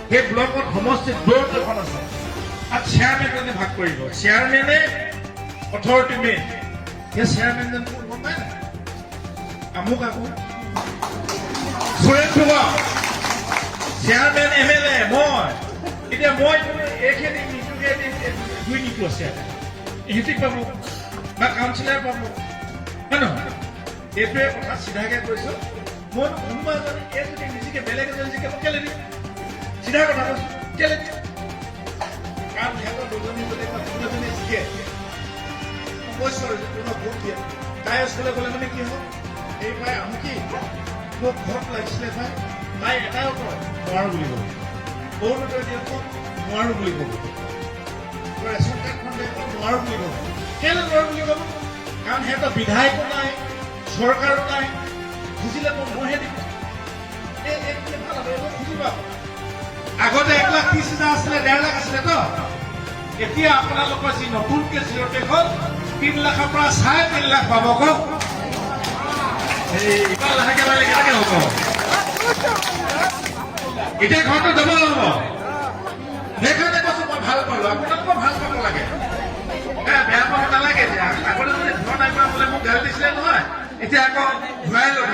সেই ব্লকত সমষ্টিত দৌৰ এখন আছে আৰু চেয়াৰমেনজনে ভাগ কৰিব চেয়াৰমেনে অথৰিটি মেইন সেই চেয়াৰমেনজন গম পায় নাই আমুক আকৌ সুৰেশ ফুকন চেয়াৰমেন MLA মই এতিয়া মই এইখিনি নিটোকে দুই নিটো আছে ইহঁতিক পাব বা কাউন্সিলাৰ পাব হয় নহয় এইটোৱে কথা চিধাকে কৈছো মই কোনোবা এজনে এই যদি নিজকে বেলেগ এজন জিকে মই কেলে দিম চিধা কথা কৈছো কেলে দিম কাৰণ সিহঁতৰ দুজনী যদি দুজনী জিকে কৈছো আৰু কোনোবা ভোট দিয়ে তাই স্কুলে গ'লে মানে কি হ'ব এই পাই আমুকি মোক ভোট লাগিছিলে তাই এটাও কয় নোৱাৰো বুলি ক'ব বহুতে দিয়ে নোৱাৰো বুলি ক'ব ৰেচন কাৰ্ডখন দেখুৱাব নোৱাৰো বুলি ক'ব কেলে নোৱাৰো বুলি ক'ব কাৰণ সিহঁতৰ বিধায়কো নাই চৰকাৰো নাই খুজিলে মইহে দিম ভাল হ'ব এইবোৰ খুজিব আগতে 1,30,000 আছিলে 1.5 লাখ আছিলে তো এতিয়া আপোনালোকৰ যি নতুনকে জিৰ'টেক হ'ল 3 লাখৰ পৰা 3.5 লাখ পাব কওক ইমান লাহেকে পাৰিলে কেনেকে হ'ব এতিয়া ঘৰটো যাব নহ'ব সেইকাৰণে কৈছো মই ভাল পালো আপোনালোকৰ ভাল পাব লাগে বেয়া পাব নালাগে এতিয়া আগতে যদি ঘৰ নাই বোলে মোক গালি দিছিলে নহয় এতিয়া আকৌ ঘূৰাই ল'ব